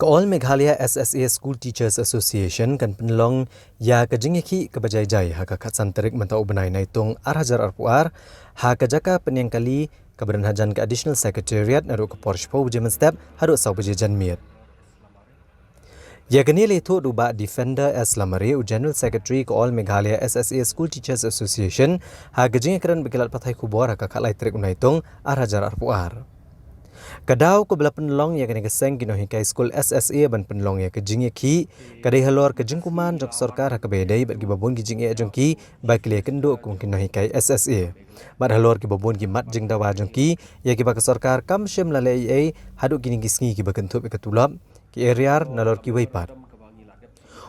All Meghalaya SSA School Teachers Association kan penlong ya kejengiki kebajai-jai ha kakatsan terik mentau benai naitung arhajar arpuar ha kajaka penyang kali kabaran hajan ke Additional Secretariat naruk ke Porshpo Jemen Step haruk sau bejejan miet. Ya kini letu duba Defender S. Lamari General Secretary ke All Meghalaya SSA School Teachers Association ha kejengiki keran bekilat patai kubor ha kakalai terik naitung arhajar arpuar. Kadau ko bela penlong ya kene keseng kino hikai school SSA ban penlong ya kejingye ki kadai halor kejingkuman jok sarkar ha kabedai bagi babun kejingye jongki bakle kendo kum kino hikai SSA bad halor ki babun ki mat jing dawa jongki ya ki bak sarkar kam shem la ai hadu kini kisngi ki bakentup ikatulap ki area nalor ki weipat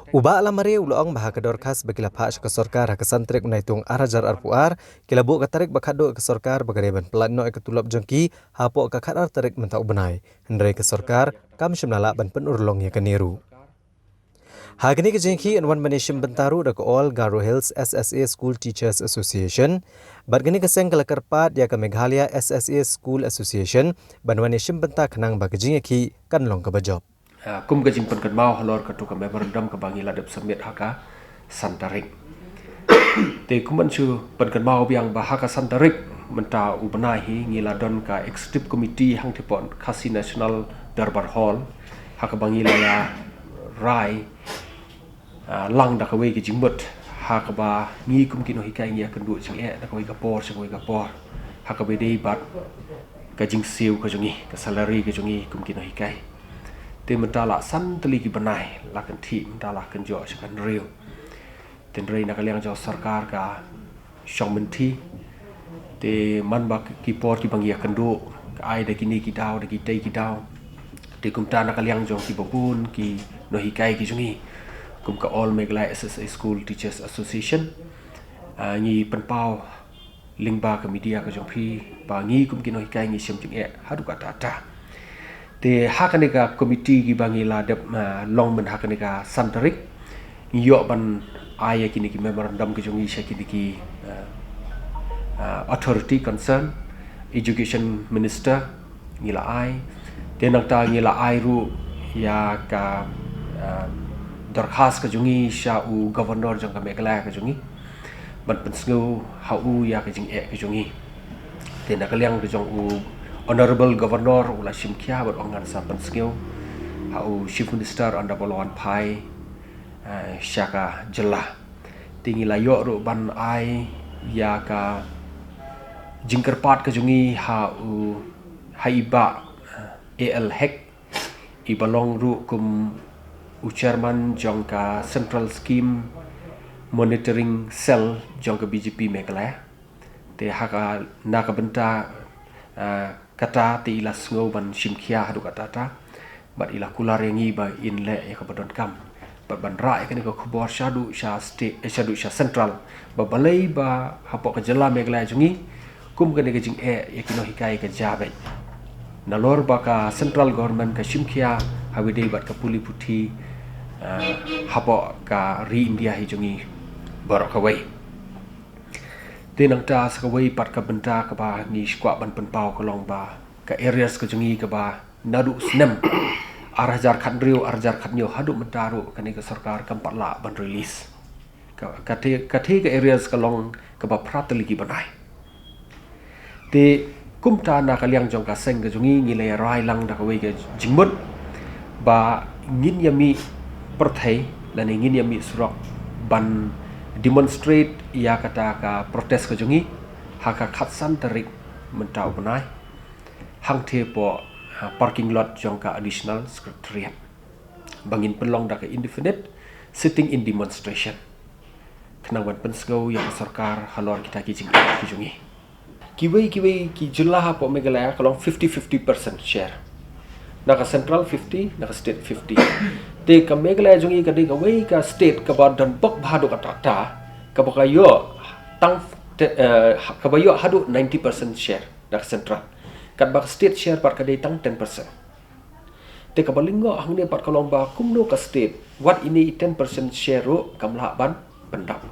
Uba alamare ulong bahak kedor khas bagi lapak ke sarkar ke santrik naitung arhajar arpuar kila bu katarik bakado ke sarkar bagareban pelatno ke tulap jengki hapo ke khadar tarik mentau benai hendrai ke sarkar kam shimnala ban penurlong ya keniru Hagini ke jengki anwan manishim bentaru da ke All Garo Hills SSA School Teachers Association bargini ke seng kelakarpat ya ke Meghalaya SSA School Association banwan nishim bentak kenang bagi jengki kan long ke bajob kum gajing penkan mau halor katu ka memorandum ka bangi ladap submit haka santarik te kuman chu penkan mau biang bahaka santarik menta ubanahi ngiladon ka executive committee hang tipon khasi national darbar hall haka bangi laya rai lang da kawe ki jimbut haka ba ngi kum kino hikai ngi akan du jing da kawe ka por haka be dei bat ka jing siu ka jungi ka salary ka jungi kum kino hikai te mentala san teli ki benai lakan thi mentala kan jo kan real ten rei nak liang jo sarkar ka shong menti te man bak ki por ki bangia kan do ka ai de kini ki dau de ki tei ki dau te kum ta nak liang jo ki babun ki no hikai ki jungi kum ka All Meghalaya SSA School Teachers Association ni penpau lingba ka media ka jong phi ba ngi kum ki no hikai ngi sem jing hadu ka ta te hakanika komiti ki bangi ladap long men hakanika santarik yo ban aya kini ki memorandum ki jongi sha kini ki authority concern education minister ngila ai te nakta ngila ai ru ya ka darkhas ka jongi sha u governor jong ka Meghalaya ka jongi ban pensngu ha u ya ka jing ka jongi te nakaliang ka jong u Honorable Governor Ula Shimkia but ongan sapan skill how Chief Minister anda bolawan pai syaka jelah tinggi layok ru ban ai ya ka jingkerpat ke jungi u haiba AL hek ibalong ru kum chairman jongka Central Scheme Monitoring Cell jongka BJP Meghalaya te haka naka benta kata ti ila sngo ban shimkhia hadu kata bat ila kular yangi ba inle ya kabadon kam ban ra ya ko khubor shadu sha state shadu sha central ba balai ba hapo ka jela Meghalaya jungi kum ka ne jing ya kino hikai ka jabe nalor ba ka central government ka shimkhia hawide bat ka puli puthi hapo ka ri india hi jungi barok away tenang ta sakawai pat ka benta ka ba ni skwa ban penpau ka long ba ka areas ka jungi ka ba nadu snem arhajar khandriu arhajar khatnyo hadu mentaru kani ka sarkar kam patla ban release ka the ka areas ka long ka ba pratali ki banai te kumta na ka liang jong ka seng ka jungi ngi le rai lang da ka wei ka jingmut ba ngin yami perthai la ni ngin yami surok ban demonstrate ya kata ka protes ka jungi haka khatsan tarik mentau benai hang the po parking lot jongka Additional Secretariat bangin pelong da ka indefinite sitting in demonstration kenang wan pensgo yang sarkar halor kita ki jing ki jungi kiwei ki julah po Meghalaya kalong 50-50% share naka central 50 naka state 50 te ka Meghalaya jungi ka de ka wei ka state ka ba dan bok bhadu ka tata ka ba yo tang ka ba yo hadu 90% share naka central kat ba state share par ka de tang 10% te ka balingo hang ne pat kalong ba kumno ka state what ini 10% share ro kamla ban pendap